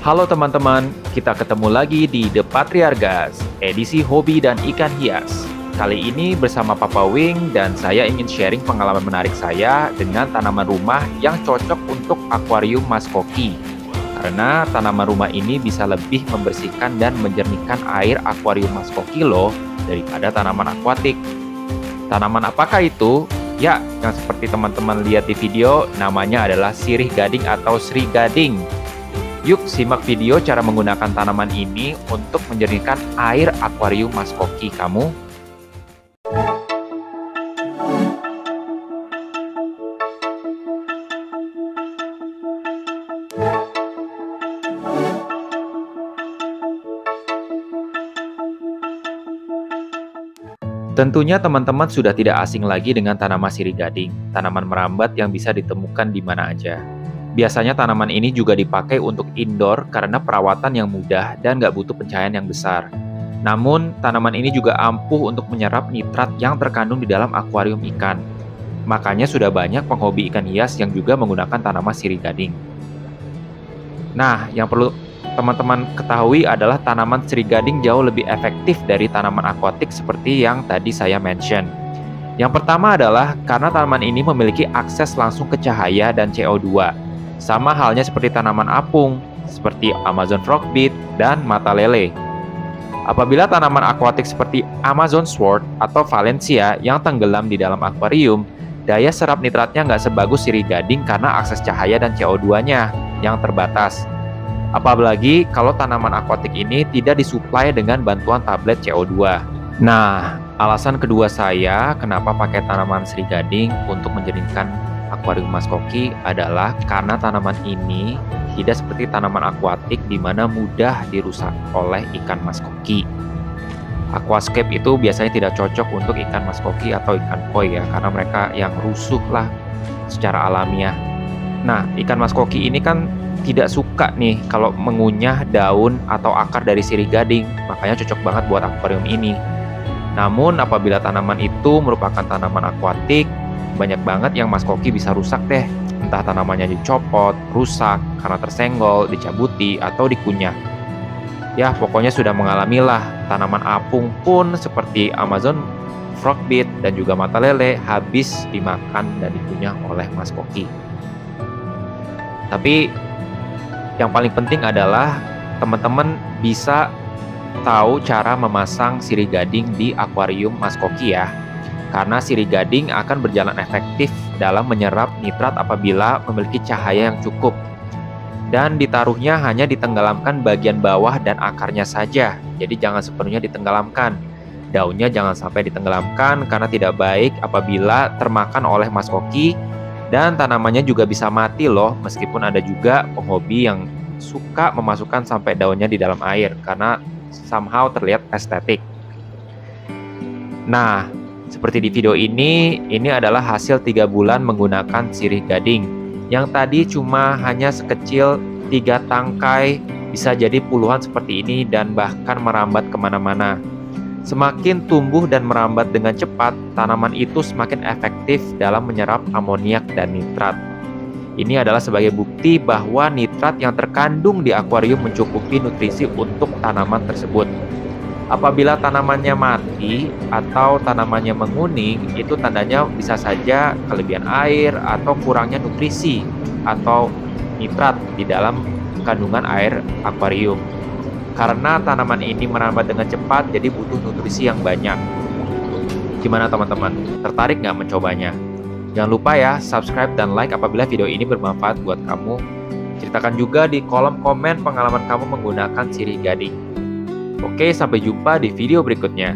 Halo teman-teman, kita ketemu lagi di The Patriargas, edisi hobi dan ikan hias. Kali ini bersama Papa Wing dan saya ingin sharing pengalaman menarik saya dengan tanaman rumah yang cocok untuk akuarium Mas Koki. Karena tanaman rumah ini bisa lebih membersihkan dan menjernihkan air akuarium Mas Koki loh daripada tanaman akuatik. Tanaman apakah itu? Ya, yang seperti teman-teman lihat di video, namanya adalah sirih gading atau Sri Gading. Yuk simak video cara menggunakan tanaman ini untuk menjernihkan air akuarium Mas Koki kamu. Tentunya teman-teman sudah tidak asing lagi dengan tanaman sirih gading, tanaman merambat yang bisa ditemukan di mana aja. Biasanya tanaman ini juga dipakai untuk indoor karena perawatan yang mudah dan nggak butuh pencahayaan yang besar. Namun, tanaman ini juga ampuh untuk menyerap nitrat yang terkandung di dalam akuarium ikan. Makanya sudah banyak penghobi ikan hias yang juga menggunakan tanaman sirih gading. Nah, yang perlu teman-teman ketahui adalah tanaman sirih gading jauh lebih efektif dari tanaman akuatik seperti yang tadi saya mention. Yang pertama adalah karena tanaman ini memiliki akses langsung ke cahaya dan CO2. Sama halnya seperti tanaman apung, seperti Amazon Frogbeet dan mata lele. Apabila tanaman akuatik seperti Amazon Sword atau Valencia yang tenggelam di dalam akuarium, daya serap nitratnya nggak sebagus sirih gading karena akses cahaya dan CO2-nya yang terbatas. Apalagi kalau tanaman akuatik ini tidak disuplai dengan bantuan tablet CO2. Nah, alasan kedua saya kenapa pakai tanaman sirih gading untuk menjernihkan akuarium Mas Koki adalah karena tanaman ini tidak seperti tanaman akuatik di mana mudah dirusak oleh ikan Mas Koki. Aquascape itu biasanya tidak cocok untuk ikan Mas Koki atau ikan koi ya, karena mereka yang rusuh lah secara alamiah. Nah, ikan Mas Koki ini kan tidak suka nih kalau mengunyah daun atau akar dari sirih gading, makanya cocok banget buat akuarium ini. Namun apabila tanaman itu merupakan tanaman akuatik, banyak banget yang Mas Koki bisa rusak deh. Entah tanamannya dicopot, rusak, karena tersenggol, dicabuti, atau dikunyah. Ya, pokoknya sudah mengalami lah. Tanaman apung pun seperti Amazon Frogbeet dan juga mata lele habis dimakan dan dikunyah oleh Mas Koki. Tapi yang paling penting adalah teman-teman bisa tahu cara memasang sirih gading di akuarium Mas Koki ya. Karena sirih gading akan berjalan efektif dalam menyerap nitrat apabila memiliki cahaya yang cukup. Dan ditaruhnya hanya ditenggelamkan bagian bawah dan akarnya saja, jadi jangan sepenuhnya ditenggelamkan. Daunnya jangan sampai ditenggelamkan karena tidak baik apabila termakan oleh Mas Koki. Dan tanamannya juga bisa mati loh, meskipun ada juga penghobi yang suka memasukkan sampai daunnya di dalam air karena somehow terlihat estetik. Nah, seperti di video ini adalah hasil 3 bulan menggunakan sirih gading. Yang tadi cuma hanya sekecil 3 tangkai, bisa jadi puluhan seperti ini dan bahkan merambat kemana-mana. Semakin tumbuh dan merambat dengan cepat, tanaman itu semakin efektif dalam menyerap amoniak dan nitrat. Ini adalah sebagai bukti bahwa nitrat yang terkandung di akuarium mencukupi nutrisi untuk tanaman tersebut. Apabila tanamannya mati atau tanamannya menguning, itu tandanya bisa saja kelebihan air atau kurangnya nutrisi atau nitrat di dalam kandungan air akuarium. Karena tanaman ini merambat dengan cepat, jadi butuh nutrisi yang banyak. Gimana teman-teman? Tertarik nggak mencobanya? Jangan lupa ya, subscribe dan like apabila video ini bermanfaat buat kamu. Ceritakan juga di kolom komen pengalaman kamu menggunakan sirih gading. Oke, sampai jumpa di video berikutnya.